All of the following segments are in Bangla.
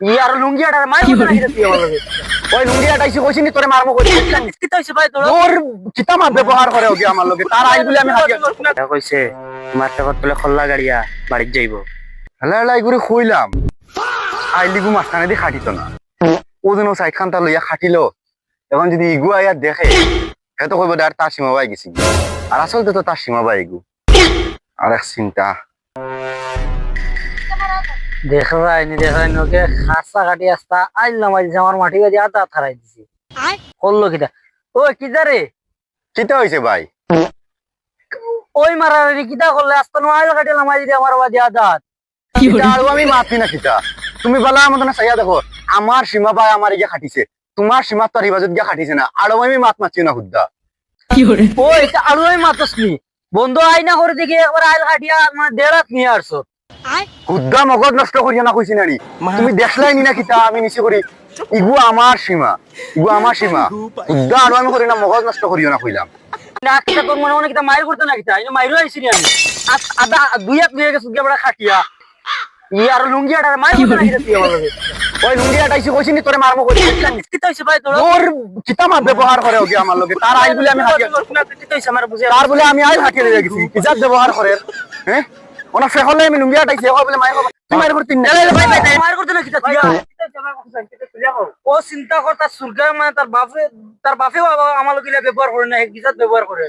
ইয়ার লুঙ্গিয়াটা মার মতো নাকি তুই আমার লগে ওই লুঙ্গিয়াটা এসে কইছিস নি তোরে মারমু কইছিস কি তো হইছে ভাই তোর কিতা মার ব্যবহার করে ওকে আমার লগে তার আইল বলে আমি হাতিয়া কইছে তোমার টাকা তুলে খল্লা গাড়িয়া বাড়ি যাইবো হলা হলা এগুরি কইলাম আইলিগু মাঝখানে দি খাটিত না ওদিনও সাইড খানটা লইয়া খাটিলো এখন যদি ইগু আইয়া দেখে সে তো কইব আর তার সীমা বাই গেছি আর আসলে তো তার সীমা বাই ইগু আর এক চিন্তা দেখ রাইনি ওকে খাসা কাটি আসতা আইলাম আজ আমার মাটি গাছে আতা থারাই দিছি করলো কিটা ও কিটা রে কিটা হইছে ভাই ওই মারারি কিটা করলে আসতা নো আইল কাটিলাম আজ আমার বাজে আদাত কিটা আর আমি মাপি না কিটা তুমি বলা আমাদের না সাইয়া দেখো আমার সীমা ভাই আমার ইয়া খাটিছে তোমার সীমা তো হিবাজত গিয়া খাটিছে না আর আমি মাত মাছি না খুদ্দা কি করে ওই আর আমি মাতসনি বন্ধু আইনা করে দেখি একবার আইল কাটিয়া মানে দেড়াত নিয়ে আসছো খুদ্দা মগজ নষ্ট করিয়া না কইছি নানি তুমি দেখলাই নি না কিতা আমি নিচে করি ইগু আমার সীমা খুদ্দা আর আমি করি না মগজ নষ্ট করিও না কইলাম না কিতা তোর মনে মনে কিতা মাইর করতে না কিতা ইনো মাইরো আইছি নি আমি আদা দুই এক নিয়ে গেছে গিয়া খাটিয়া ইয়ার লুঙ্গিয়াটা মাইর করতে না কিতা তুই আমার লগে ওই লুঙ্গিয়াটা এসে কইছিস নি তোরে মারমু কইছিস কি তো হইছে ভাই তোর কিতা মার ব্যবহার করে ওকে আমার লগে তার আইল বলে আমি হাতিয়া কি তো হইছে আমার বুঝে তার বলে আমি আইল হাতিয়া লইয়া গেছি কিজাত ব্যবহার করে হ্যাঁ ওনা ফেহলে আমি লুঙ্গিয়াটা এসে বলে মাইর তুই মাইর করতে না ভাই ভাই মাইর করতে না কিতা তুই ও চিন্তা কর তার সুরগা মানে তার বাপে আমার লগে ব্যবহার করে না কিজাত ব্যবহার করে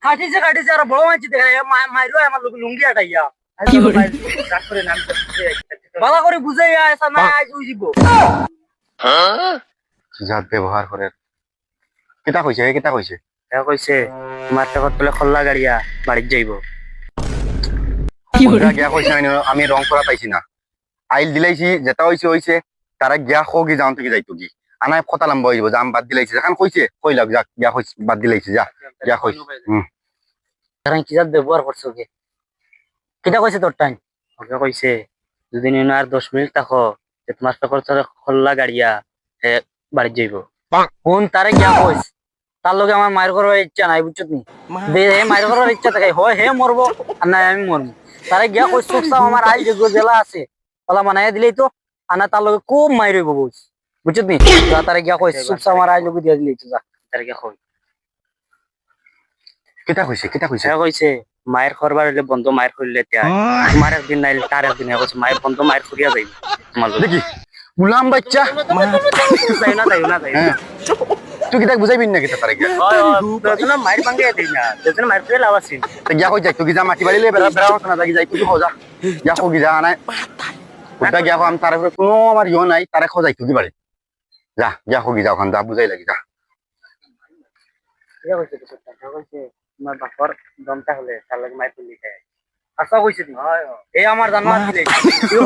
কাটিছে আর বড় মাইছি দেখে মাইরো আমার লগে লুঙ্গিয়াটা ইয়া বালা করে বুঝাই আসা না আজ উইজিব জাত ব্যবহার করে কিতা কইছে তোমার টাকা তুলে খল্লা গাড়িয়া বাড়ি যাইব গিয়া কইছে আমি রং করা পাইছি না আইল দিলাইছি যেটা হইছে তারা গিয়া খগি যাও থেকে যাইতো কি আনাই কথা লম্বা হইব জাম বাদ দিলাইছে যখন কইছে কইলাক যাক গিয়া কইছে বাদ দিলাইছে যা গিয়া কইছে কি জাত ব্যবহার করছো কি কিটা কইছে তোর টাইম ওকে কইছে যদি নিন আর 10 মিনিট থাকো যে তোমার টাকা তুলে খল্লা গাড়িয়া হে বাড়ি যাইব কোন তারে গিয়া কইছ তার লগে আমার মায়ের করার ইচ্ছা নাই বুঝছত নি হে মায়ের করার ইচ্ছা থাকে হয় হে মরবো আর নাই আমি মরবো তারে গিয়া কইছ সব আমার আই যে জেলা আছে ওলা মানায় দিলেই তো আনা তার লগে খুব মাইর হইব বুঝছত নি তারে গিয়া কইছ সব আমার আই লগে দিয়া দিলেই তো যা তারে গিয়া কই কিটা কইছে মায়ের করবার হইলে বন্ধ মায়ের করিলে তোমার একদিন নাইলে তার একদিন কইছে মায়ের বন্ধ মায়ের করিয়া যাইব তোমার দেখি গুলাম বাচ্চা যাই না তুই কি তাক বুঝাইবি না কিতা তারে গিয়া তোর না মাইর ভাঙে দেই না তোর মাইর করে লাভ আছে তে গিয়া কই যাই তুই কি যা মাটি বাড়িলে বেড়া না যাই যাই তুই খোঁজা গিয়া কই যা না ওটা গিয়া আম তার কোনো আমার ইও নাই তারে খোঁজাই তুই বাড়ি যা গিয়া কই যা ওখান যা বুঝাই লাগি যা গিয়া কইছে তোমার বাপর দমটা হলে তার লাগে মাইর তুলি দেয় আশা কইছে নি এই আমার জানা দিলে তুই